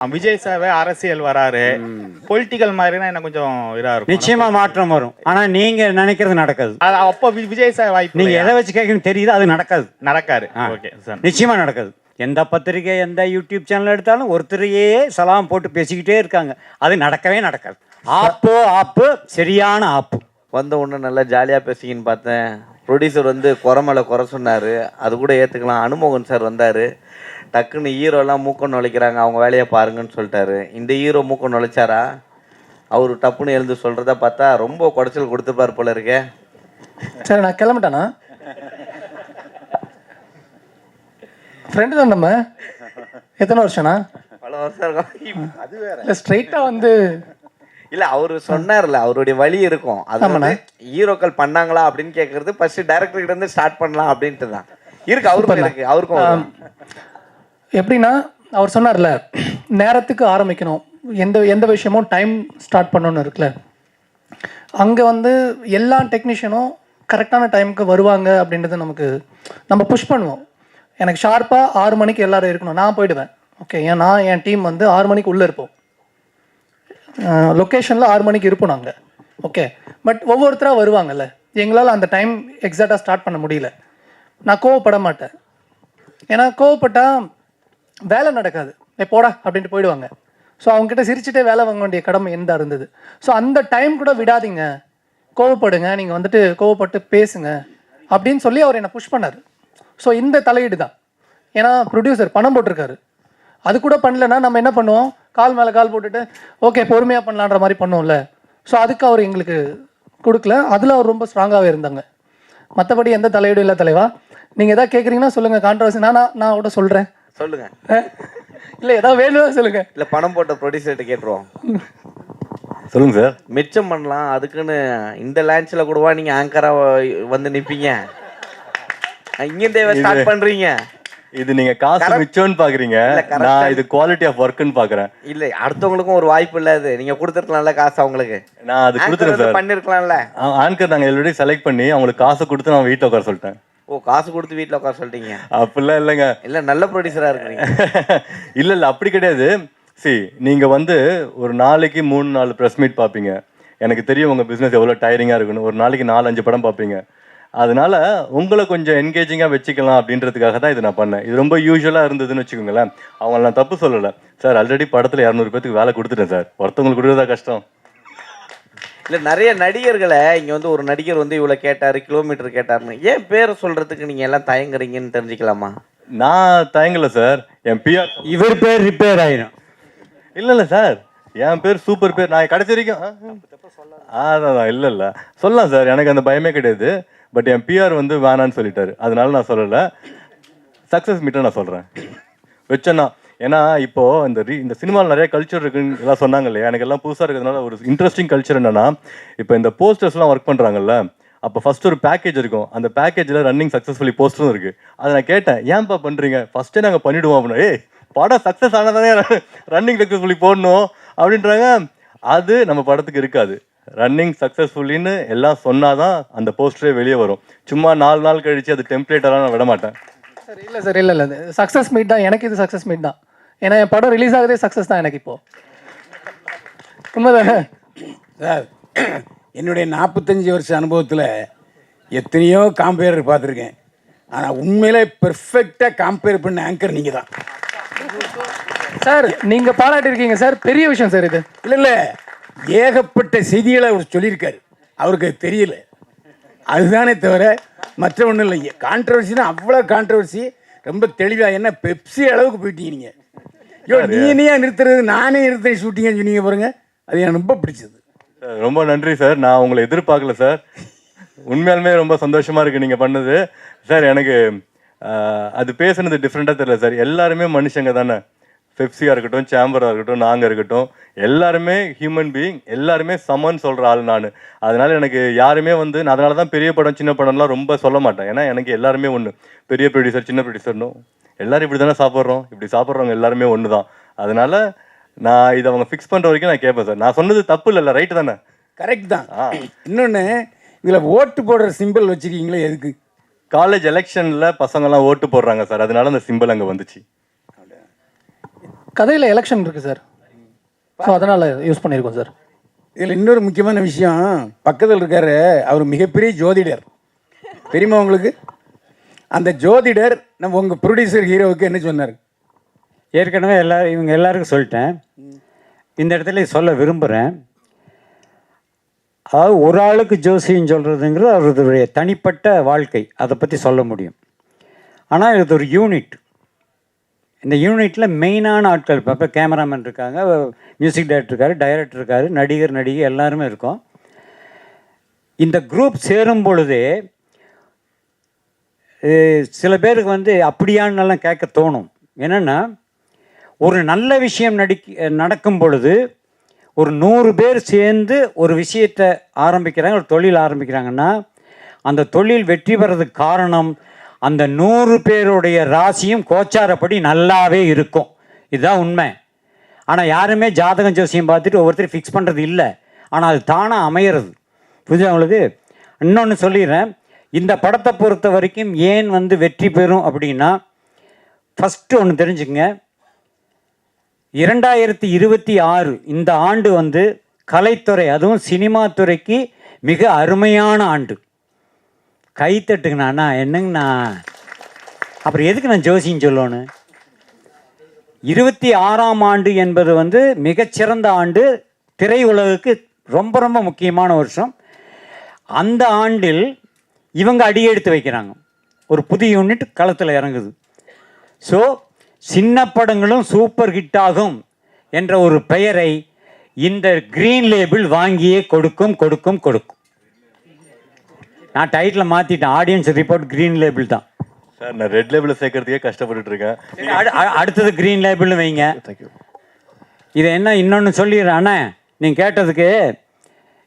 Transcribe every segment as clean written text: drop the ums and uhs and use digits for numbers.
Vijay sir அரசியல் வராரு, political மாதிரினா என்ன கொஞ்சம் இதா இருக்கும். நிச்சயமா மாற்றம் வரும். ஆனா நீங்க நினைக்கிறது நடக்காது. அப்போ விஜய் சார் வாய்ப்பு நீங்க எதை வச்சு கேட்கணும் தெரியுது, அது நடக்காது. ஓகே சார், நிச்சயமா நடக்காது. எந்த பத்திரிகை எந்த யூடியூப் சேனல் எடுத்தாலும் ஒருத்தரையே சலாம் போட்டு பேசிக்கிட்டே இருக்காங்க. அது நடக்கவே நடக்காது. ஆப்பு சரியான ஆப்பு. வந்த ஒன்று நல்லா ஜாலியாக பேசிக்கின்னு பார்த்தேன். ப்ரொடியூசர் வந்து குறை மேலே குறை சொன்னார், அது கூட ஏற்றுக்கலாம். அனுமோகன் சார் வந்தார், டக்குன்னு ஹீரோலாம் மூக்கம் நுழைக்கிறாங்க, அவங்க வேலையை பாருங்கன்னு சொல்லிட்டாரு. இந்த ஹீரோ மூக்கம் நுழைச்சாரா? அவர் டப்புன்னு எழுந்து சொல்கிறத பார்த்தா ரொம்ப குடைச்சல் கொடுத்துப்பார் போல இருக்கே. சரி, நான் கிளம்பிட்டேண்ணா. ஃப்ரெண்டு தான் நம்ம. எத்தனை வருஷம்ண்ணா? பல வருஷம் இருக்கும். அது வேற இல்லை, ஸ்ட்ரைட்டாக வந்து இல்லை, அவர் சொன்னார்ல, அவருடைய வழி இருக்கும். அது வந்து ஹீரோக்கள் பண்ணாங்களா அப்படின்னு கேட்கறது ஃபர்ஸ்ட் டைரக்டர் கிட்ட இருந்து ஸ்டார்ட் பண்ணலாம் அப்படின்ட்டு தான் இருக்கு. அவருக்கும் இருக்கு. அவருக்கும் எப்படின்னா, அவர் சொன்னார்ல, நேரத்துக்கு ஆரம்பிக்கணும், எந்த விஷயமும் டைம் ஸ்டார்ட் பண்ணணும்னு இருக்குல்ல. அங்கே வந்து எல்லா டெக்னீஷியனும் கரெக்டான டைமுக்கு வருவாங்க அப்படின்றது நம்ம புஷ் பண்ணுவோம். எனக்கு ஷார்ப்பாக 6 மணிக்கு எல்லோரும் இருக்கணும், நான் போயிடுவேன். ஓகே, நான் என் டீம் வந்து 6 மணிக்கு உள்ளே இருப்போம். லொக்கேஷனில் 6 மணிக்கு இருப்போம் நாங்கள். ஓகே, பட் ஒவ்வொருத்தராக வருவாங்கல்ல, எங்களால் அந்த டைம் எக்ஸாக்டாக ஸ்டார்ட் பண்ண முடியல. நான் கோவப்பட மாட்டேன், ஏன்னா கோவப்பட்டால் வேலை நடக்காது. போடா அப்படின்ட்டு போயிடுவாங்க. ஸோ அவங்ககிட்ட சிரிச்சுட்டே வேலை வாங்க வேண்டிய கடமை எந்த இருந்தது. ஸோ அந்த டைம் கூட விடாதீங்க, கோவப்படுங்க, நீங்கள் வந்துட்டு கோவப்பட்டு பேசுங்க அப்படின்னு சொல்லி அவர் என்னை புஷ் பண்ணார். ஸோ இந்த தலையீடு தான். ஏன்னா ப்ரொடியூசர் பணம் போட்டிருக்காரு, அது கூட பண்ணலன்னா நம்ம என்ன பண்ணுவோம், கால் மேலே கால் போட்டுட்டு ஓகே பொறுமையாக பண்ணலான்ற மாதிரி பண்ணுவோம்ல. ஸோ அதுக்கு அவர் எங்களுக்கு கொடுக்கல. அதில் அவர் ரொம்ப ஸ்ட்ராங்காகவே இருந்தாங்க. மற்றபடி எந்த தலையீடும் இல்லை தலைவா. நீங்கள் எதாவது கேட்குறீங்கன்னா சொல்லுங்கள், கான்ட்ரவர்சி நான் கூட சொல்கிறேன். சொல்லுங்க. இல்லை ஏதாவது வேணும்னா சொல்லுங்கள். இல்லை, பணம் போட்ட ப்ரொடியூசர்கிட்ட கேட்டுருவோம். சொல்லுங்க சார். மிச்சம் பண்ணலாம், அதுக்குன்னு இந்த லான்ச்சில் கூடவா நீங்கள் ஆங்கராக வந்து நிற்பீங்க? இங்கேருந்தே ஸ்டார்ட் பண்ணுறீங்க. இது நீங்க காசு மிச்சம்னு பாக்குறீங்க, நான் இது குவாலிட்டி ஆஃப் ஒர்க்னு பாக்குறேன். இல்ல, அடுத்தவங்களுக்கும் ஒரு வாய்ப்பு இல்ல, அது நீங்க கொடுத்துருக்கலாம்ல காசு அவங்களுக்கு. நான் அது கொடுத்துறேன் சார். பண்ணிருக்கலாம்ல. ஆங்கர் நாங்க ஆல்ரெடி செலக்ட் பண்ணி அவங்களுக்கு காசு கொடுத்து நான் வீட்டில் உட்கார சொல்லிட்டேன். ஓ, காசு கொடுத்து வீட்டில் உட்கார சொல்லிட்டீங்க? அப்படிலாம் இல்லைங்க. இல்ல, நல்ல ப்ரொடியூசரா இருக்கிறீங்க. இல்ல அப்படி கிடையாது. நீங்க வந்து ஒரு நாளைக்கு 3-4 ப்ரெஸ் மீட் பார்ப்பீங்க. எனக்கு தெரியும் உங்க பிசினஸ் எவ்வளவு டயரிங்கா இருக்குன்னு. ஒரு நாளைக்கு 4-5 படம் பார்ப்பீங்க. அதனால உங்களை கொஞ்சம் என்கேஜிங்காக வச்சுக்கலாம் அப்படின்றதுக்காக தான் இதை நான் பண்ணேன். இது ரொம்ப யூஸ்வலாக இருந்ததுன்னு வச்சுக்கோங்களேன். அவங்கள நான் தப்பு சொல்லலை சார். ஆல்ரெடி படத்தில் 200 பேருக்கு வேலை கொடுத்துட்டேன் சார். ஒருத்தவங்களுக்கு கொடுக்குறதா கஷ்டம். இல்லை, நிறைய நடிகர்களை இங்கே வந்து ஒரு நடிகர் வந்து இவ்வளோ கேட்டார், கிலோமீட்டர் கேட்டார்னு ஏன் பேரை சொல்கிறதுக்கு நீங்கள் எல்லாம் தயங்குறீங்கன்னு தெரிஞ்சுக்கலாமா? நான் தயங்கலை சார். என் பிஆர் இவர் பேர் ரிப்பேர் ஆயிடும். இல்லை சார், என் பேர் சூப்பர் பேர். நான் கடைசி வரைக்கும் அதான் இல்லை சொல்லலாம் சார், எனக்கு அந்த பயமே கிடையாது. பட் என் பிஆர் வந்து வேணான்னு சொல்லிட்டாரு, அதனால நான் சொல்லலை. சக்ஸஸ் மீட்டை நான் சொல்கிறேன் வச்சேன்னா. ஏன்னா இப்போது இந்த சினிமாவில் நிறைய கல்ச்சர் இருக்குன்னு எல்லாம் சொன்னாங்க இல்லையா, எனக்கு எல்லாம் புதுசாக இருக்கிறதுனால ஒரு இன்ட்ரெஸ்டிங் கல்ச்சர் என்னென்னா, இப்போ இந்த போஸ்டர்ஸ்லாம் ஒர்க் பண்ணுறாங்கல்ல, அப்போ ஃபஸ்ட் ஒரு பேக்கேஜ் இருக்கும். அந்த பேக்கேஜில் ரன்னிங் சக்ஸஸ்ஃபுல்லி போஸ்டரும் இருக்குது. அதை நான் கேட்டேன், ஏன்ப்பா பண்ணுறீங்க? ஃபஸ்ட்டே நாங்கள் பண்ணிவிடுவோம் அப்படின்னா, படம் சக்ஸஸ் ஆனதானே ரன்னிங் சக்ஸஸ்ஃபுல்லி போடணும் அப்படின்றாங்க. அது நம்ம படத்துக்கு இருக்காது. ரன்னிங் சக்ஸஸ்ஃபுல்லின்னு எல்லாம் சொன்னாதான் அந்த போஸ்டரே வெளியே வரும். சும்மா 4 நாள் கழிச்சு அது டெம்ப்ளேட்டெல்லாம் நான் விட மாட்டேன் சார். இல்லை சார், இல்லை சக்ஸஸ் மீட் தான் எனக்கு. இது சக்ஸஸ் மீட் தான். ஏன்னா என் படம் ரிலீஸ் ஆகுதே சக்ஸஸ் தான் எனக்கு. இப்போ உண்மைதானே சார்? என்னுடைய 45 வருஷ அனுபவத்தில் எத்தனையோ காம்பேரர் பார்த்துருக்கேன். ஆனால் உண்மையிலே பெர்ஃபெக்டாக காம்பேர் பண்ண ஆங்கர் நீங்கள் தான் சார். நீங்கள் பாராட்டியிருக்கீங்க சார், பெரிய விஷயம் சார் இது. இல்லை, ஏகப்பட்ட செய்திகளை அவர் சொல்லியிருக்காரு, அவருக்கு தெரியல, அதுதானே தவிர மற்ற ஒன்றும் இல்லை. கான்ட்ரவர்சினா அவ்வளோ கான்ட்ரவர்சி, ரொம்ப தெளிவாக. என்ன பெப்சி அளவுக்கு போயிட்டீங்க நீங்கள். நீயா நிறுத்துறது, நானே நிறுத்த ஷூட்டிங்கன்னு சொன்னீங்க பாருங்க, அது எனக்கு ரொம்ப பிடிச்சது. ரொம்ப நன்றி சார். நான் உங்களை எதிர்பார்க்கல சார். உண்மையாலுமே ரொம்ப சந்தோஷமாக இருக்குது நீங்கள் பண்ணது சார். எனக்கு அது பேசுனது டிஃப்ரெண்ட்டாக தெரியல சார். எல்லாருமே மனுஷங்க தானே. பெப்சியாக இருக்கட்டும், சேம்பராக இருக்கட்டும், நாங்கள் இருக்கட்டும், எல்லாருமே ஹியூமன் பீயிங், எல்லாருமே சமன்னு சொல்கிற ஆள் நான். அதனால் எனக்கு யாருமே வந்து நான் அதனால தான் பெரிய படம் சின்ன படம்லாம் ரொம்ப சொல்ல மாட்டேன். ஏன்னா எனக்கு எல்லாருமே ஒன்று, பெரிய ப்ரொடியூசர் சின்ன ப்ரொடியூசர்னும் எல்லோரும் இப்படி தானே சாப்பிட்றோம். இப்படி சாப்பிட்றவங்க எல்லாருமே ஒன்று தான். அதனால் நான் இதை அவங்க ஃபிக்ஸ் பண்ணுற வரைக்கும் நான் கேட்பேன் சார். நான் சொன்னது தப்பு இல்லை, ரைட்டு தானே? கரெக்ட் தான். இன்னொன்று, இதில் ஓட்டு போடுற சிம்பிள் வச்சுருக்கீங்களே, எதுக்கு? காலேஜ் எலெக்ஷனில் பசங்கள்லாம் ஓட்டு போடுறாங்க சார், அதனால அந்த சிம்பிள் அங்கே வந்துச்சு. கதையில் எலெக்ஷன் இருக்குது சார், ஸோ அதனால் யூஸ் பண்ணியிருக்கோம் சார். இதில் இன்னொரு முக்கியமான விஷயம், பக்கத்தில் இருக்காரு அவர் மிகப்பெரிய ஜோதிடர் தெரியுமா உங்களுக்கு? அந்த ஜோதிடர் நம்ம உங்கள் ப்ரொடியூசர் ஹீரோவுக்கு என்ன சொன்னார்? ஏற்கனவே இவங்க எல்லாருக்கும் சொல்லிட்டேன், இந்த இடத்துல சொல்ல விரும்புகிறேன். அதாவது ஒரு ஆளுக்கு ஜோசியம் சொல்கிறதுங்கிறது அவருடைய தனிப்பட்ட வாழ்க்கை, அதை பற்றி சொல்ல முடியும். ஆனால் இது ஒரு யூனிட். இந்த யூனிட்டில் மெயினான ஆட்கள் இப்போ கேமராமேன் இருக்காங்க, மியூசிக் டைரக்டர் இருக்கார், டைரக்டர் இருக்கார், நடிகர் நடிகை எல்லாருமே இருக்கோம். இந்த குரூப் சேரும் பொழுதே சில பேருக்கு வந்து அப்படியானெல்லாம் கேட்க தோணும். என்னென்னா, ஒரு நல்ல விஷயம் நடக்கும் பொழுது ஒரு 100 பேர் சேர்ந்து ஒரு விஷயத்தை ஆரம்பிக்கிறாங்க, ஒரு தொழில் ஆரம்பிக்கிறாங்கன்னா அந்த தொழில் வெற்றி பெறதுக்கு காரணம் அந்த 100 பேருடைய ராசியும் கோச்சாரப்படி நல்லாவே இருக்கும். இதுதான் உண்மை. ஆனால் யாருமே ஜாதகம் ஜோசியம் பார்த்துட்டு ஒவ்வொருத்தரும் ஃபிக்ஸ் பண்ணுறது இல்லை. ஆனால் அது தானாக அமையிறது. புரியுதா உங்களுக்கு? இன்னொன்று சொல்லிடுறேன், இந்த படத்தை பொறுத்த வரைக்கும் ஏன் வந்து வெற்றி பெறும் அப்படின்னா, ஃபஸ்ட்டு ஒன்று தெரிஞ்சுக்கங்க, 2026 இந்த ஆண்டு வந்து கலைத்துறை, அதுவும் சினிமா துறைக்கு மிக அருமையான ஆண்டு. கைத்தட்டுங்கண்ணா. என்னங்கண்ணா, அப்புறம் எதுக்கு நான் ஜோசியம் சொல்லணும்? 26ஆம் ஆண்டு என்பது வந்து மிகச்சிறந்த ஆண்டு, திரையுலகுக்கு ரொம்ப ரொம்ப முக்கியமான வருஷம். அந்த ஆண்டில் இவங்க அடியெடுத்து வைக்கிறாங்க, ஒரு புதிய யூனிட் களத்தில் இறங்குது. ஸோ சின்ன படங்களும் சூப்பர் ஹிட் ஆகும் என்ற ஒரு பெயரை இந்த கிரீன் லேபிள் வாங்கியே கொடுக்கும். நான் டைட்டில் மாற்றிட்டேன், ஆடியன்ஸ் ரிப்போர்ட் கிரீன் லேபிள் தான் சார். நான் ரெட் லேபிளில் சேர்க்கறதுக்கே கஷ்டப்பட்டுட்டு இருக்கேன். அடுத்தது கிரீன் லேபிள் வைங்க. இதை என்ன இன்னொன்று சொல்லிடுறேன் அண்ணா, நீங்கள் கேட்டதுக்கு.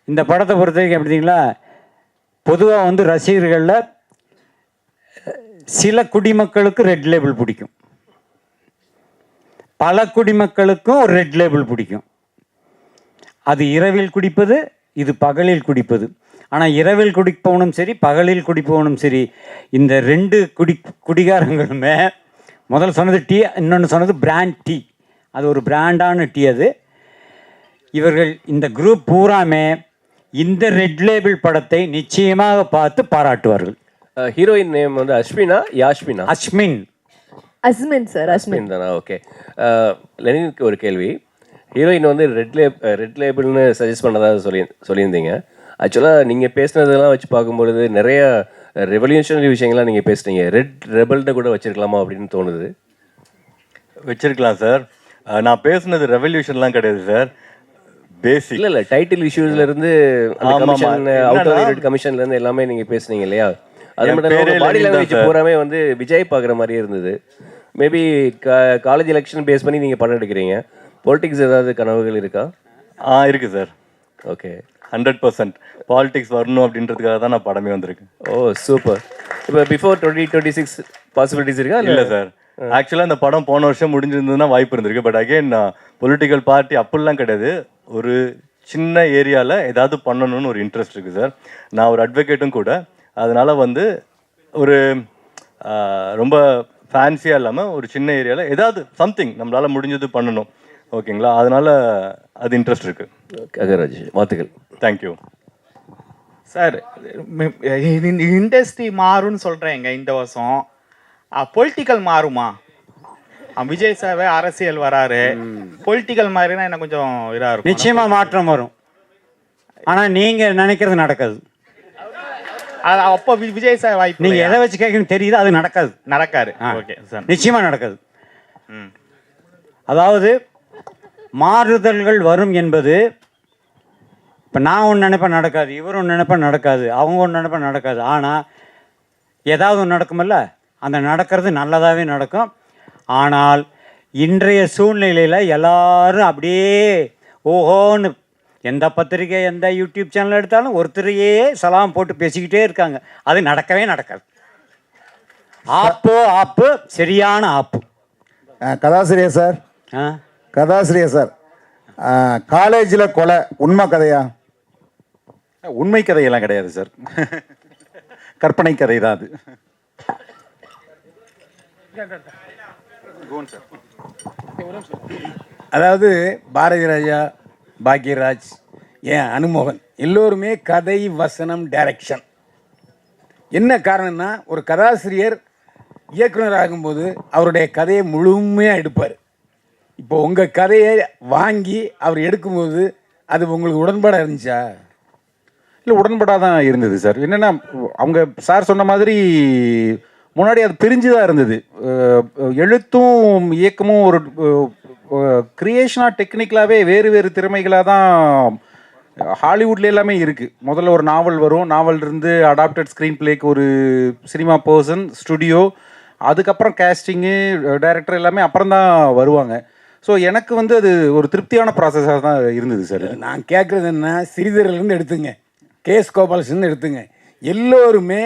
இந்த படத்தை பொறுத்த வரைக்கும் எப்படிங்களா, பொதுவாக வந்து ரசிகர்களில் சில குடிமக்களுக்கு ரெட் லேபிள் பிடிக்கும், பல குடிமக்களுக்கும் ஒரு ரெட் லேபிள் பிடிக்கும். அது இரவில் குடிப்பது, இது பகலில் குடிப்பது. ஆனால் இரவில் குடிப்பவனும் சரி, பகலில் குடிப்பவனும் சரி, இந்த 2 குடிகாரங்களுமே, முதல் சொன்னது டீ, இன்னொன்று சொன்னது பிராண்ட் டீ. அது ஒரு பிராண்டான டீ. அது இவர்கள் இந்த குரூப் பூராமே இந்த ரெட் லேபிள் படத்தை நிச்சயமாக பார்த்து பாராட்டுவார்கள். ஹீரோயின் நேம் வந்து அஸ்மினா, யாஸ்மினா? அஸ்மின் சார். அஸ்மின் தானா? ஓகே. லெனினுக்கு ஒரு கேள்வி. ஹீரோயின் வந்து ரெட் லேபிள்னு சஜஸ்ட் பண்ணதாக சொல்லியிருந்தீங்க. ஆக்சுவலாக நீங்கள் பேசுனதெல்லாம் வச்சு பார்க்கும்பொழுது நிறைய ரெவல்யூஷனரி விஷயங்கள்லாம் நீங்கள் பேசுனீங்க. ரெட் ரெபல்கிட்ட கூட வச்சிருக்கலாமா அப்படின்னு தோணுது. வச்சிருக்கலாம் சார். நான் பேசுனது ரெவல்யூஷன்லாம் கிடையாது சார், பேசிக். இல்லை டைட்டில் இஷ்யூஸ்ல இருந்து கமிஷன்ல இருந்து எல்லாமே நீங்கள் பேசுனீங்க இல்லையா? அது மட்டும் பாடி லாங்குவேஜ் பூராமே வந்து விஜய் பார்க்குற மாதிரியே இருந்தது. மேபி காலேஜ் எலெக்ஷன் பேஸ் பண்ணி நீங்கள் படம் எடுக்கிறீங்க. பொலிட்டிக்ஸ் ஏதாவது கனவுகள் இருக்கா? இருக்கு சார். ஓகே. 100% பாலிடிக்ஸ் வரணும் அப்படின்றதுக்காக தான் நான் படமே வந்திருக்கேன். ஓ சூப்பர். இப்போ பிஃபோர் 2026 பாசிபிலிட்டிஸ் இருக்கா? இல்லை சார், ஆக்சுவலாக இந்த படம் போன வருஷம் முடிஞ்சிருந்ததுன்னா வாய்ப்பு இருந்திருக்கு. பட் அகைன் பொலிட்டிக்கல் பார்ட்டி அப்படிலாம் கிடையாது. ஒரு சின்ன ஏரியாவில் ஏதாவது பண்ணணும்னு ஒரு இன்ட்ரெஸ்ட் இருக்குது சார். நான் ஒரு அட்வொகேட்டும் கூட. அதனால் வந்து ஒரு ரொம்ப ஃபேன்சியாக இல்லாமல் ஒரு சின்ன ஏரியாவில் ஏதாவது சம்திங் நம்மளால் முடிஞ்சது பண்ணணும். ஓகேங்களா? அதனால் அது இன்ட்ரெஸ்ட் இருக்குது. அகராஜ், வாழ்த்துக்கள். Thank you sir. இண்டஸ்ட்ரி மாறும்னு சொல்கிறேங்க இந்த வருஷம். பொலிட்டிக்கல் மாறுமா? விஜய் சார் அரசியல் வராரு, பொலிட்டிக்கல் மாறினா என்ன கொஞ்சம் இதாக இருக்கும். நிச்சயமா மாற்றம் வரும். ஆனால் நீங்கள் நினைக்கிறது நடக்காது. அப்போ விஜய் சார் வாய்ப்பு. நீங்கள் எதை வச்சு கேட்கணும் தெரியுது, அது நடக்காது. ஓகே சார், நிச்சயமாக நடக்காது. அதாவது மாறுதல்கள் வரும் என்பது, இப்போ நான் ஒன்று நினைப்பேன் நடக்காது, இவர் ஒன்று நினைப்பேன் நடக்காது, அவங்க ஒன்று நினைப்பேன் நடக்காது. ஆனால் ஏதாவது ஒன்று நடக்குமில்ல, அந்த நடக்கிறது நல்லதாகவே நடக்கும். ஆனால் இன்றைய சூழ்நிலையில் எல்லாரும் அப்படியே ஓஹோன்னு எந்த பத்திரிக்கை எந்த யூடியூப் சேனல் எடுத்தாலும் ஒருத்தரையே சலாம் போட்டு பேசிக்கிட்டே இருக்காங்க. அது நடக்கவே நடக்காது. ஆப்பு சரியான ஆப்பு. கதாசிரியர் சார், கதாசிரியர் சார், காலேஜில் கொலை உண்மை கதையா? உண்மை கதையெல்லாம் கிடையாது சார், கற்பனை கதை தான் அது. அதாவது பாரதி ராஜா, பாக்யராஜ், ஏன் அனுமோகன் எல்லோருமே கதை, வசனம், டைரக்ஷன். என்ன காரணம்னா, ஒரு கதாசிரியர் இயக்குனர் ஆகும்போது அவருடைய கதையை முழுமையாக எடுப்பார். இப்போ உங்கள் கதையை வாங்கி அவர் எடுக்கும்போது அது உங்களுக்கு உடன்பாடாக இருந்துச்சா? இல்லை, உடன்படாக தான் இருந்தது சார். என்னென்னா, அவங்க சார் சொன்ன மாதிரி முன்னாடி அது பிரிஞ்சு தான் இருந்தது. எழுத்தும் இயக்கமும் ஒரு கிரியேஷனாக டெக்னிக்கலாகவே வேறு வேறு திறமைகளாக தான் ஹாலிவுட்ல எல்லாமே இருக்குது. முதல்ல ஒரு நாவல் வரும், நாவல் இருந்து அடாப்டட் ஸ்க்ரீன் பிளேக்கு ஒரு சினிமா பர்சன், ஸ்டுடியோ, அதுக்கப்புறம் கேஸ்டிங்கு, டைரக்டர் எல்லாமே அப்புறம் தான் வருவாங்க. ஸோ எனக்கு வந்து அது ஒரு திருப்தியான ப்ராசஸாக தான் இருந்தது சார். நான் கேட்குறது என்ன, சிறிதரிலிருந்து எடுத்துங்க, கேஎஸ் கோபாலசிலிருந்து எடுத்துங்க, எல்லோருமே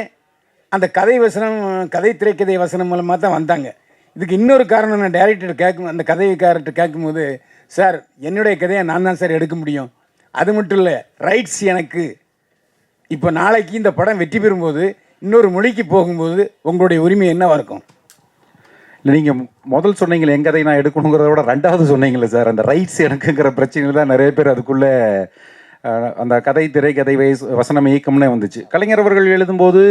அந்த கதை வசனம், கதை திரைக்கதை வசனம் மூலமாக தான் வந்தாங்க. இதுக்கு இன்னொரு காரணம், நான் டைரக்டர் கேட்கும், அந்த கதைக்காரர்கிட்ட கேட்கும்போது, சார் என்னுடைய கதையை நான் தான் சார் எடுக்க முடியும், அது மட்டும் இல்லை ரைட்ஸ் எனக்கு, இப்போ நாளைக்கு இந்த படம் வெற்றி பெறும்போது இன்னொரு மொழிக்கு போகும்போது உங்களுடைய உரிமை என்னவாக இருக்கும்? இல்லை, நீங்கள் முதல் சொன்னீங்களே என் கதை நான் எடுக்கணுங்கிறத விட ரெண்டாவது சொன்னீங்களே சார், அந்த ரைட்ஸ் எனக்குங்கிற பிரச்சனையில் தான் நிறைய பேர் அதுக்குள்ளே அந்த கதை, திரைக்கதை, வசனம், இயக்கம்னே வந்துச்சு. கலைஞர் அவர்கள் எழுதும்போது,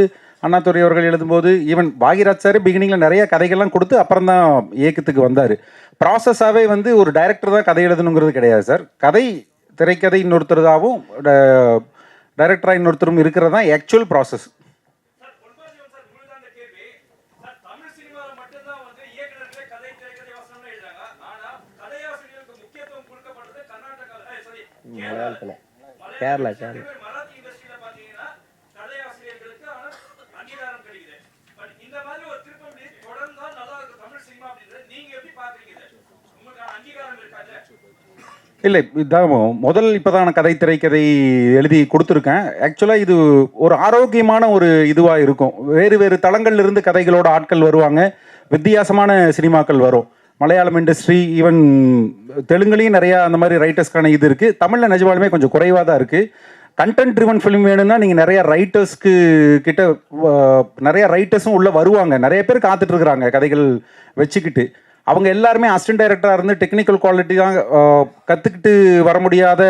அண்ணாதுரை அவர்கள் எழுதும்போது, ஈவன் பாக்யராஜ் சார் பிகினிங்கில் நிறைய கதைகள்லாம் கொடுத்து அப்புறம் தான் இயக்கத்துக்கு வந்தார். ப்ராசஸாகவே வந்து ஒரு டைரக்டர் தான் கதை எழுதணுங்கிறது கிடையாது சார். கதை, திரைக்கதை இன்னொருத்தருதாகவும் டைரக்டராக இன்னொருத்தரும் இருக்கிறது தான் ஆக்சுவல் ப்ராசஸ். கேரளா இல்லை, இதான் முதல் இப்போ தான் நான் கதை, திரைக்கதை எழுதி கொடுத்துருக்கேன். ஆக்சுவலாக இது ஒரு ஆரோக்கியமான ஒரு இதுவாக இருக்கும். வேறு வேறு தளங்கள்லேருந்து கதைகளோட ஆட்கள் வருவாங்க, வித்தியாசமான சினிமாக்கள் வரும். மலையாளம் இண்டஸ்ட்ரி, ஈவன் தெலுங்குலேயும் நிறையா அந்த மாதிரி ரைட்டர்ஸ்க்கான இது இருக்குது. தமிழில் நிஜமாலுமே கொஞ்சம் குறைவாக தான் இருக்குது. கண்டென்ட் ட்ரிவன் ஃபிலிம் வேணும்னா நீங்கள் நிறையா ரைட்டர்ஸ்க்கு கிட்ட நிறைய ரைட்டர்ஸும் உள்ளே வருவாங்க. நிறைய பேர் காத்துட்ருக்குறாங்க கதைகள் வச்சுக்கிட்டு. அவங்க எல்லாருமே அசிஸ்டன்ட் டைரக்டராக இருந்து டெக்னிக்கல் குவாலிட்டி தான் கற்றுக்கிட்டு வர முடியாத,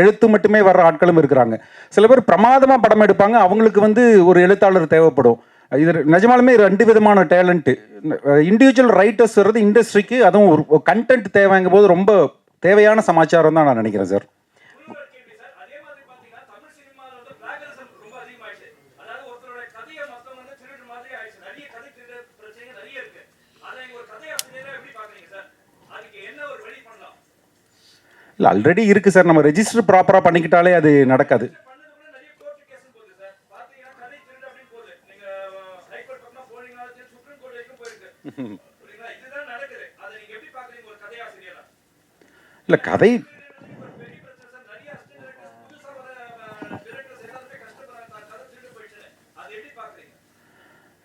எழுத்து மட்டுமே வர்ற ஆட்களும் இருக்கிறாங்க. சில பேர் பிரமாதமாக படம் எடுப்பாங்க, அவங்களுக்கு வந்து ஒரு எழுத்தாளர் தேவைப்படும். இது நிஜமாலுமே 2 விதமான டேலண்ட்டு. இண்டிவிஜுவல் ரைட்டர்ஸ் வர்றது இண்டஸ்ட்ரிக்கு, அதுவும் ஒரு கண்டென்ட் தேவைங்கும் போது ரொம்ப தேவையான சமாச்சாரம் தான் நான் நினைக்கிறேன் சார். இல்லை, ஆல்ரெடி இருக்குது சார். நம்ம ரெஜிஸ்டர் ப்ராப்பராக பண்ணிக்கிட்டாலே அது நடக்காது. இல்லை, கதை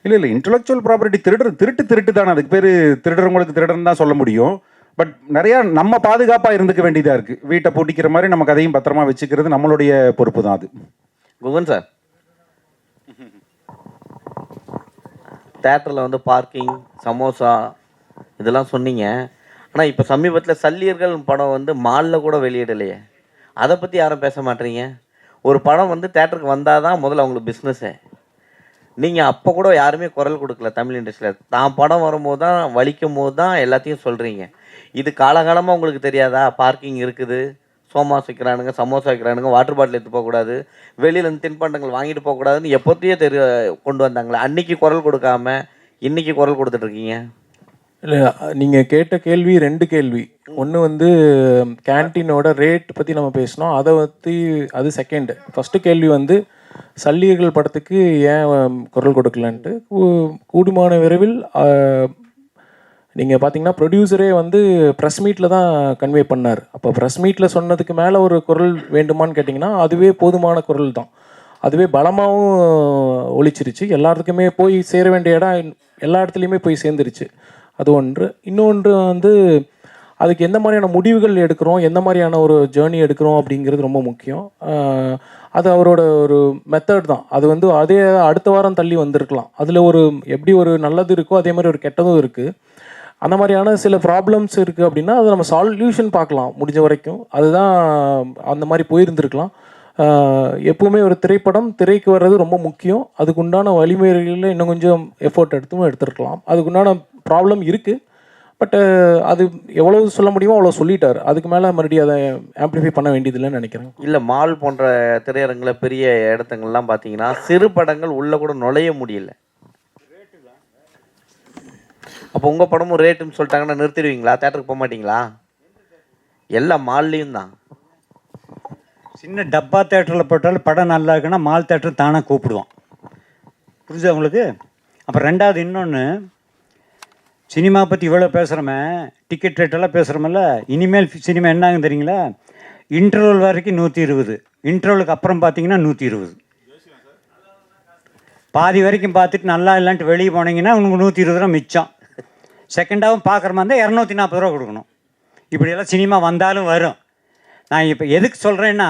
இல்லை இன்டெலெக்சுவல் ப்ராப்பர்ட்டி திருட்டு தானே. அதுக்கு பேர் திருடுறவங்களுக்கு திருடன்னு தான் சொல்ல முடியும். பட் நிறையா நம்ம பாதுகாப்பாக இருந்துக்க வேண்டியதாக இருக்குது. வீட்டை பூட்டிக்கிற மாதிரி நம்ம கதையும் பத்திரமா வச்சுக்கிறது நம்மளுடைய பொறுப்பு தான் அது. குகன் சார், தேட்டரில் வந்து பார்க்கிங், சமோசா இதெல்லாம் சொன்னீங்க. ஆனால் இப்போ சமீபத்தில் சல்லியர்கள் படம் வந்து மாலில் கூட வெளியிடலையே, அதை பற்றி யாரும் பேச மாட்டீங்க. ஒரு படம் வந்து தேட்டருக்கு வந்தால் தான் முதல்ல அவங்களுக்கு பிஸ்னஸ்ஸே. நீங்கள் அப்போ கூட யாருமே குரல் கொடுக்கல தமிழ் இண்டஸ்ட்ரியில். தான் படம் வரும்போது தான், வலிக்கும் போது தான் எல்லாத்தையும் சொல்கிறீங்க. இது காலகாலமாக உங்களுக்கு தெரியாதா? பார்க்கிங் இருக்குது, சோமாஸ் வைக்கிறானுங்க, சமோசா வைக்கிறானுங்க, வாட்டர் பாட்டில் எடுத்து போகக்கூடாது, வெளியிலேருந்து தின்பண்டங்கள் வாங்கிட்டு போகக்கூடாதுன்னு எப்போத்தையே கொண்டு வந்தாங்களே. அன்றைக்கி குரல் கொடுக்காம இன்றைக்கி குரல் கொடுத்துட்ருக்கீங்க. இல்லை, நீங்கள் கேட்ட கேள்வி 2 கேள்வி. ஒன்று வந்து கேன்டீனோட ரேட் பற்றி நம்ம பேசினோம், அதை பற்றி அது செகண்டு. ஃபஸ்ட்டு கேள்வி வந்து சல்லியர்கள் படத்துக்கு ஏன் குரல் கொடுக்கலன்ட்டு. கூடுமான விரைவில் நீங்கள் பார்த்தீங்கன்னா ப்ரொடியூசரே வந்து ப்ரெஸ் மீட்டில் தான் கன்வே பண்ணார். அப்போ ப்ரெஸ் மீட்டில் சொன்னதுக்கு மேலே ஒரு குரல் வேண்டுமான்னு கேட்டிங்கன்னா அதுவே போதுமான குரல் தான். அதுவே பலமாகவும் ஒழிச்சிருச்சு. எல்லாத்துக்குமே போய் சேர வேண்டிய இடம் எல்லா இடத்துலையுமே போய் சேர்ந்துருச்சு. அது ஒன்று. இன்னொன்று வந்து அதுக்கு எந்த மாதிரியான முடிவுகள் எடுக்கிறோம், எந்த மாதிரியான ஒரு ஜேர்னி எடுக்கிறோம் அப்படிங்கிறது ரொம்ப முக்கியம். அது அவரோட ஒரு மெத்தட் தான். அது வந்து அதே அடுத்த வாரம் தள்ளி வந்திருக்கலாம். அதில் ஒரு எப்படி ஒரு நல்லது இருக்கோ அதே மாதிரி ஒரு கெட்டதும் இருக்குது. அந்த மாதிரியான சில ப்ராப்ளம்ஸ் இருக்குது அப்படின்னா அதை நம்ம சால்யூஷன் பார்க்கலாம் முடிஞ்ச வரைக்கும். அதுதான் அந்த மாதிரி போயிருந்துருக்கலாம். எப்பவுமே ஒரு திரைப்படம் திரைக்கு வர்றது ரொம்ப முக்கியம். அதுக்குண்டான வழிமுறைகளில் இன்னும் கொஞ்சம் எஃபோர்ட் எடுத்துருக்கலாம். அதுக்குண்டான ப்ராப்ளம் இருக்குது. பட் அது எவ்வளோ சொல்ல முடியுமோ அவ்வளோ சொல்லிட்டார். அதுக்கு மேலே மறுபடியும் அதை ஆம்ப்ளிஃபை பண்ண வேண்டியதில்லைன்னு நினைக்கிறேன். இல்லை, மால் போன்ற திரையரங்கில் பெரிய இடத்துங்கள்லாம் பார்த்தீங்கன்னா சிறு படங்கள் உள்ளே கூட நுழைய முடியல. அப்போ உங்கள் படமும் ரேட்டுன்னு சொல்லிட்டாங்கன்னா நிறுத்திடுவீங்களா? தேட்டருக்கு போக மாட்டீங்களா? எல்லா மால்லையும் தான். சின்ன டப்பா தேட்டரில் போட்டாலும் படம் நல்லா இருக்குன்னா மால் தேட்டர் தானே கூப்பிடுவான். புரிஞ்சா உங்களுக்கு? அப்புறம் ரெண்டாவது இன்னொன்று, சினிமா பற்றி இவ்வளோ பேசுகிறோமே, டிக்கெட் ரேட்டெல்லாம் பேசுகிறோமில்ல, இனிமேல் சினிமா என்னாகும் தெரியுங்களா? இன்டர்வல் வரைக்கும் 120, இன்டர்வலுக்கு அப்புறம் பார்த்தீங்கன்னா 120. பாதி வரைக்கும் பார்த்துட்டு நல்லா இல்லைன்ட்டு வெளியே போனீங்கன்னா உங்களுக்கு 120 ரூபா மிச்சம். செகண்டாகவும் பார்க்குற மாதிரி இருந்தால் 240 ரூபா கொடுக்கணும். இப்படியெல்லாம் சினிமா வந்தாலும் வரும். நான் இப்போ எதுக்கு சொல்கிறேன்னா,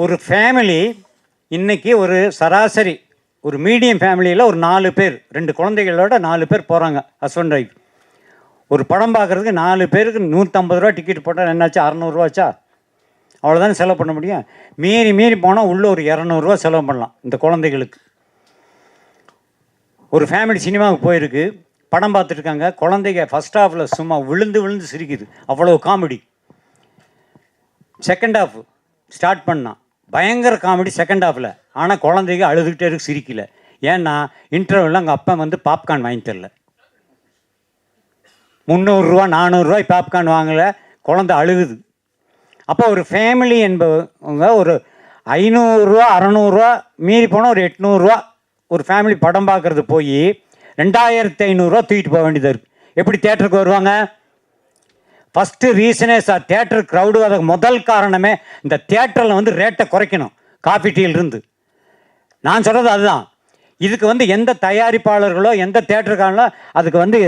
ஒரு ஃபேமிலி இன்றைக்கி ஒரு சராசரி ஒரு மீடியம் ஃபேமிலியில் ஒரு 4 பேர் 2 குழந்தைகளோட 4 பேர் போகிறாங்க, ஹஸ்பண்ட் ஒய்ஃப். ஒரு படம் பார்க்குறதுக்கு 4 பேருக்கு 150 ரூபா டிக்கெட் போட்டால் என்னாச்சு? 600 ரூபாச்சா? அவ்வளோதானே செலவு பண்ண முடியும். மீறி போனால் உள்ளே ஒரு 200 ரூபா செலவு பண்ணலாம் இந்த குழந்தைகளுக்கு. ஒரு ஃபேமிலி சினிமாவுக்கு போயிருக்கு, படம் பார்த்துட்ருக்காங்க. குழந்தைங்க ஃபஸ்ட் ஹாஃபில் சும்மா விழுந்து சிரிக்குது, அவ்வளோ காமெடி. செகண்ட் ஹாஃப் ஸ்டார்ட் பண்ணான், பயங்கர காமெடி செகண்ட் ஹாஃபில். ஆனால் குழந்தைங்க அழுதுகிட்டே இருக்கு, சிரிக்கல. ஏன்னா இன்டர்வெல்லாம் அங்கே அப்பா வந்து பாப்கார்ன் வாங்கி தரல. 300 ரூபா 400 ரூபாய் பாப்கார்ன் வாங்கலை, குழந்தை அழுகுது. அப்போ ஒரு ஃபேமிலி என்பவங்க ஒரு 500 ரூபா 600 ரூபா மீறி போனால் ஒரு 800 ரூபா ஒரு ஃபேமிலி படம் பார்க்குறது போய் 2500 ரூபா தூக்கிட்டு போக வேண்டியதாக இருக்குது. எப்படி தேட்டருக்கு வருவாங்க? ஃபஸ்ட்டு ரீசனே சார், தேட்டர் க்ரௌடு அதுக்கு முதல் காரணமே இந்த தேட்டரில் வந்து ரேட்டை குறைக்கணும். காஃபி டீலிருந்து நான் சொல்கிறது அதுதான். இதுக்கு வந்து எந்த தயாரிப்பாளர்களோ எந்த தேட்டருக்காரங்களோ அதுக்கு வந்து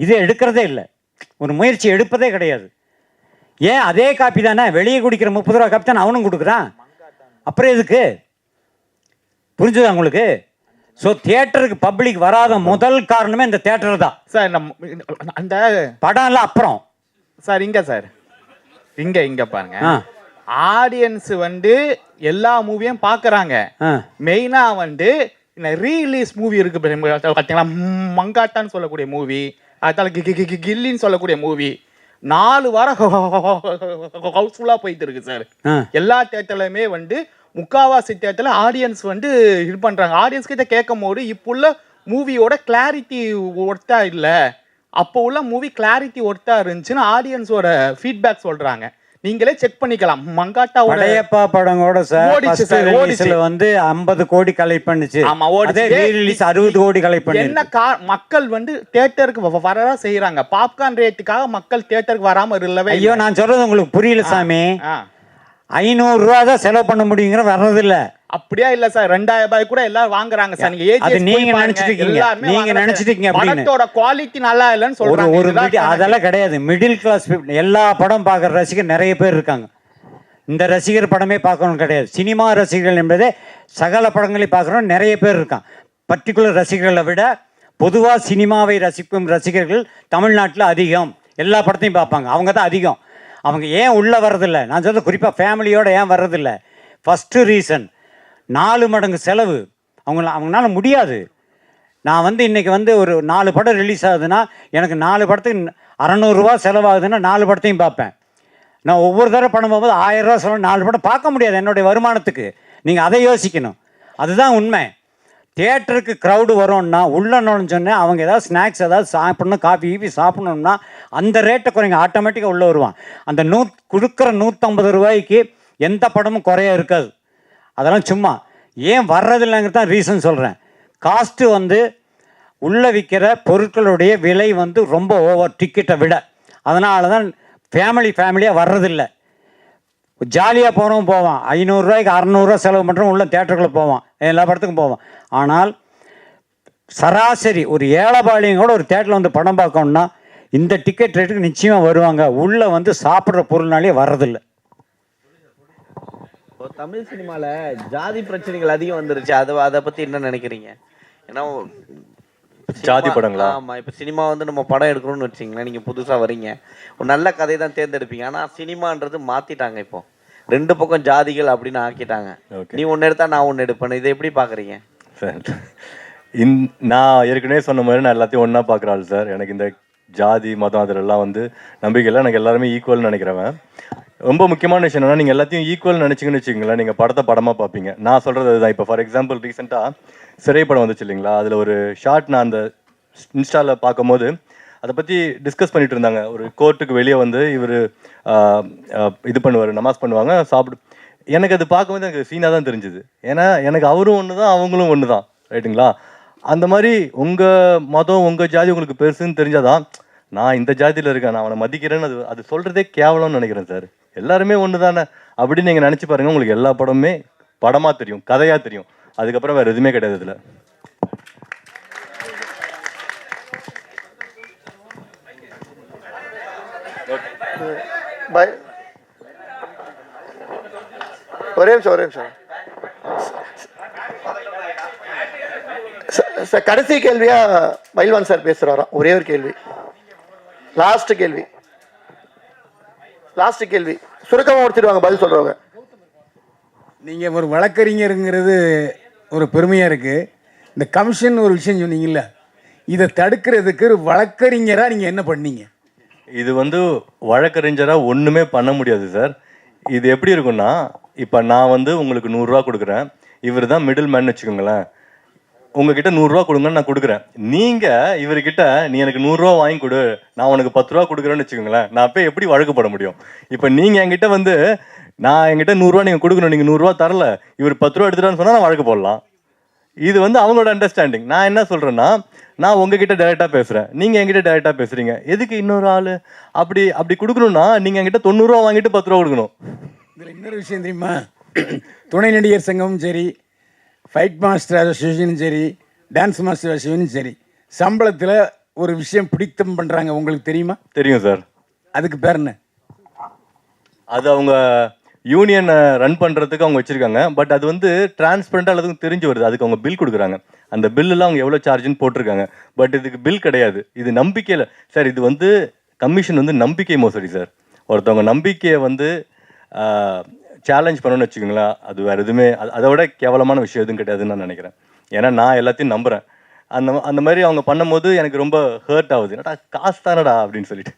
இது எடுக்கிறதே இல்லை, ஒரு முயற்சி எடுப்பதே கிடையாது. ஏன் அதே காப்பி தானே வெளியே குடிக்கிற 30 ரூபா காப்பி தானே அவனும் கொடுக்குறான். அப்புறம் எதுக்கு? புரிஞ்சுதா உங்களுக்கு? ஸோ தியேட்டருக்கு பப்ளிக் வராத முதல் காரணமே இந்த தியேட்டர் தான் சார். அந்த படம் எல்லாம் அப்புறம் சார் இங்க பாருங்க, ஆடியன்ஸ் வந்து எல்லா மூவியும் பார்க்குறாங்க. மெயினாக வந்து இந்த ரீலீஸ் மூவி இருக்கு பார்த்தீங்களா, மங்காட்டான்னு சொல்லக்கூடிய மூவி, அதால கில்லின்னு சொல்லக்கூடிய மூவி 4 வாரம் ஹவுஸ்ஃபுல்லாக போயிட்டு இருக்கு சார். எல்லா தேட்டர்லையுமே வந்து முக்காவாசி தேட்டரில் ஆடியன்ஸ் வந்து இது பண்ணுறாங்க. ஆடியன்ஸ் கிட்ட கேட்கும் போது இப்போ உள்ள மூவியோட கிளாரிட்டி ஒர்த்தா இல்லை, அப்போ உள்ள மூவி கிளாரிட்டி ஒர்த்தா இருந்துச்சுன்னு ஆடியன்ஸோட ஃபீட்பேக் சொல்கிறாங்க. நீங்களே செக் பண்ணிக்கலாம். மங்காட்டாவோட படையப்பா படங்கோட சார் வந்து 50 கோடி கலெக்ட் பண்ணுச்சு. ஆமா, ஓடிச்சு. ரீரிலீஸ் 60 கோடி கலெக்ட் பண்ணி. என்ன மக்கள் வந்து தியேட்டருக்கு வரதான் செய்யறாங்க. பாப்கார்ன் ரேட்டுக்காக மக்கள் தியேட்டருக்கு வராம இல்லவே. ஐயோ, நான் சொல்றது உங்களுக்கு புரியல சாமி. 500 ரூபா தான் செலவு பண்ண முடியுங்கிற வர்றதில்ல. அப்படியா இல்ல சார், 2000 ரூபாய் கூட எல்லாரும் வாங்குறாங்க சார். நீங்க நினைச்சிட்டு இருக்கீங்க படத்தோட குவாலிட்டி நல்லா இல்லன்னு சொல்றாங்க. அதெல்லாம் கிடையாது. மிடில் கிளாஸ் எல்லா படம் பார்க்குற ரசிகர் நிறைய பேர் இருக்காங்க. இந்த ரசிகர் படமே பார்க்கணும் கிடையாது. சினிமா ரசிகர்கள் என்பதே சகல படங்களை பார்க்குறோம் நிறைய பேர் இருக்கான். பர்டிகுலர் ரசிகர்களை விட பொதுவாக சினிமாவை ரசிக்கும் ரசிகர்கள் தமிழ்நாட்டில் அதிகம். எல்லா படத்தையும் பார்ப்பாங்க, அவங்க தான் அதிகம். அவங்க ஏன் உள்ளே வர்றதில்லை? நான் சொல்ல குறிப்பாக ஃபேமிலியோடு ஏன் வர்றதில்லை? ஃபஸ்ட்டு ரீசன் 4 மடங்கு செலவு. அவங்களால முடியாது. நான் வந்து இன்றைக்கி வந்து ஒரு 4 படம் ரிலீஸ் ஆகுதுன்னா எனக்கு 4 படத்துக்கு 600 ரூபா செலவாகுதுன்னா 4 படத்தையும் பார்ப்பேன். நான் ஒவ்வொரு தடவை படம் போகும்போது 1000 ரூபா செலவு 4 படம் பார்க்க முடியாது என்னுடைய வருமானத்துக்கு. நீங்கள் அதை யோசிக்கணும். அதுதான் உண்மை. தியேட்டருக்கு க்ரௌடு வரோன்னா உள்ள நுழைஞ்சோன்னே அவங்க ஏதாவது ஸ்நாக்ஸ் ஏதாவது சாப்பிட்ணும், காஃபி கீஃபி சாப்பிட்ணுன்னா அந்த ரேட்டை குறைங்க, ஆட்டோமேட்டிக்காக உள்ளே வருவான். அந்த கொடுக்குற 150 ரூபாய்க்கு எந்த படமும் குறைய இருக்காது. அதெல்லாம் சும்மா ஏன் வர்றதில்லைங்கிறது தான் ரீசன் சொல்கிறேன். காஸ்ட்டு வந்து உள்ளே விற்கிற பொருட்களுடைய விலை வந்து ரொம்ப ஓவர் டிக்கெட்டை விட. அதனால தான் ஃபேமிலியாக வர்றதில்லை. ஜாலியாக போகிறவன் போவான், 500 ரூபாய்க்கு 600 ரூபா செலவு பண்ணுறவன் உள்ள தேட்டருக்குள்ளே போவான், எல்லா படத்துக்கும் போவான். ஆனால் சராசரி ஒரு ஏழைபாளையம் கூட ஒரு தேட்டரில் வந்து படம் பார்க்கணுன்னா இந்த டிக்கெட் ரேட்டுக்கு நிச்சயமாக வருவாங்க. உள்ளே வந்து சாப்பிட்ற பொருள்னாலே வர்றதில்லை. தமிழ் சினிமாவில் ஜாதி பிரச்சனைகள் அதிகம் வந்துருச்சு. அதை பற்றி என்ன நினைக்கிறீங்க? ஏன்னா ஜாதி படங்களா? ஆமாம், இப்போ சினிமா வந்து நம்ம படம் எடுக்கணும்னு வச்சிங்களேன், நீங்கள் புதுசாக வரீங்க, ஒரு நல்ல கதையை தான் தேர்ந்தெடுப்பீங்க. ஆனால் சினிமான்றது மாற்றிட்டாங்க, இப்போ 2 பக்கம் ஜாதிகள் அப்படின்னு ஆக்கிட்டாங்க. நீ ஒன்று எடுத்தா நான் ஒன்று எடுப்பேன். இதை எப்படி பார்க்குறீங்க சார்? நான் ஏற்கனவே சொன்ன மாதிரி நான் எல்லாத்தையும் ஒன்றா பார்க்குறாள் சார். எனக்கு இந்த ஜாதி மதம் அதிலெல்லாம் வந்து நம்பிக்கை இல்லை. எனக்கு எல்லாருமே ஈக்குவல்னு நினைக்கிறவன். ரொம்ப முக்கியமான விஷயம் என்னன்னா, நீங்கள் எல்லாத்தையும் ஈக்குவல் நினச்சிங்கன்னு வச்சுக்கோங்களேன், நீங்கள் படத்தை படமாக பார்ப்பீங்க. நான் சொல்கிறது அதுதான். இப்போ ஃபார் எக்ஸாம்பிள் ரீசெண்டாக சிறை படம் வந்துச்சு இல்லைங்களா, அதில் ஒரு ஷார்ட் நான் அந்த இன்ஸ்டாவில் பார்க்கும்போது அதை பற்றி டிஸ்கஸ் பண்ணிட்டு இருந்தாங்க. ஒரு கோர்ட்டுக்கு வெளியே வந்து இவர் இது பண்ணுவார், நமாஸ் பண்ணுவாங்க, சாப்பிடு. எனக்கு அது பார்க்கும்போது எனக்கு சீனாக தான் தெரிஞ்சுது. ஏன்னா எனக்கு அவரும் ஒன்று தான், அவங்களும் ஒன்று தான், ரைட்டுங்களா? அந்த மாதிரி உங்கள் மதம் உங்கள் ஜாதி உங்களுக்கு பெருசுன்னு தெரிஞ்சாதான் நான் இந்த ஜாதியில் இருக்கேன், நான் அவனை மதிக்கிறேன்னு அது சொல்கிறதே கேவலம்னு நினைக்கிறேன் சார். எல்லாருமே ஒன்று தானே அப்படின்னு நீங்கள் நினச்சி பாருங்கள், உங்களுக்கு எல்லா படமுமே படமாக தெரியும், கதையாக தெரியும். அதுக்கப்புறம் வேறு எதுவுமே கிடையாது இதில். ஒரே நிமிஷம் சார், கடைசி கேள்வியா மயில்வான் சார் பேசுறாராம். ஒரே ஒரு கேள்வி, லாஸ்ட் கேள்வி சுருக்கமாக முடிச்சிடுவாங்க பதில் சொல்றவங்க. நீங்கள் ஒரு வழக்கறிஞருங்கிறது ஒரு பெருமையாக இருக்குது. இந்த கமிஷன் ஒரு விஷயம் சொன்னீங்கல்ல, இதை தடுக்கிறதுக்கு ஒரு வழக்கறிஞராக நீங்கள் என்ன பண்ணீங்க? இது வந்து வழக்கறிஞராக ஒன்றுமே பண்ண முடியாது சார். இது எப்படி இருக்குன்னா, இப்போ நான் வந்து உங்களுக்கு 100 ரூபா கொடுக்குறேன், இவர் தான் மிடில் மேன் வச்சுக்கோங்களேன். உங்ககிட்ட 100 ரூபா கொடுங்கன்னு நான் கொடுக்குறேன். நீங்கள் இவர்கிட்ட நீ எனக்கு 100 ரூபா வாங்கி கொடு, நான் உனக்கு 10 ரூபா கொடுக்குறேன்னு வச்சுக்கோங்களேன், நான் போய் எப்படி வழக்குப்பட முடியும்? இப்போ நீங்கள் என்கிட்ட வந்து என்கிட்ட 100 ரூபா நீங்கள் கொடுக்கணும், நீங்கள் 100 ரூபா தரல, இவர் 10 ரூபா எடுத்துட்டான்னு சொன்னால் நான் வழக்கு போடலாம். இது வந்து அவங்களோட அண்டர்ஸ்டாண்டிங். நான் என்ன சொல்கிறேன்னா, நான் உங்ககிட்ட டைரெக்டாக பேசுகிறேன், நீங்கள் என்கிட்ட டைரெக்டாக பேசுகிறீங்க, எதுக்கு இன்னொரு ஆள் அப்படி கொடுக்கணும்னா நீங்கள் என்கிட்ட 90 ரூபா வாங்கிட்டு 10 ரூபா கொடுக்கணும். இதில் இன்னொரு விஷயம் தெரியுமா, துணை நடிகர் சங்கமும் சரி, ஃபைட் மாஸ்டர் அசோசியேஷனும் சரி, டான்ஸ் மாஸ்டர் அசோசியேஷனும் சரி, சம்பளத்தில் ஒரு விஷயம் பிடித்தம் பண்ணுறாங்க, உங்களுக்கு தெரியுமா? தெரியும் சார். அதுக்கு பேர் என்ன? அது அவங்க யூனியன் ரன் பண்ணுறதுக்கு அவங்க வச்சுருக்காங்க. பட் அது வந்து டிரான்ஸ்பரண்ட்டாக எல்லாத்துக்கும் தெரிஞ்சு வருது. அதுக்கு அவங்க பில் கொடுக்குறாங்க. அந்த பில்லுலாம் அவங்க எவ்வளோ சார்ஜுன்னு போட்டிருக்காங்க. பட் இதுக்கு பில் கிடையாது. இது நம்பிக்கையில் சார். இது வந்து கமிஷன் வந்து நம்பிக்கை மோசடி சார். ஒருத்தவங்க நம்பிக்கையை வந்து சேலஞ்ச் பண்ணணும்னு வச்சுக்கோங்களேன், அது வேறு எதுவுமே அதை விட கேவலமான விஷயம் எதுவும் கிடையாதுன்னு நான் நினைக்கிறேன். ஏன்னா நான் எல்லாத்தையும் நம்புகிறேன். அந்த மாதிரி அவங்க பண்ணும்போது எனக்கு ரொம்ப ஹர்ட் ஆகுது. என்னடா காசு தானடா அப்படின்னு சொல்லிட்டு.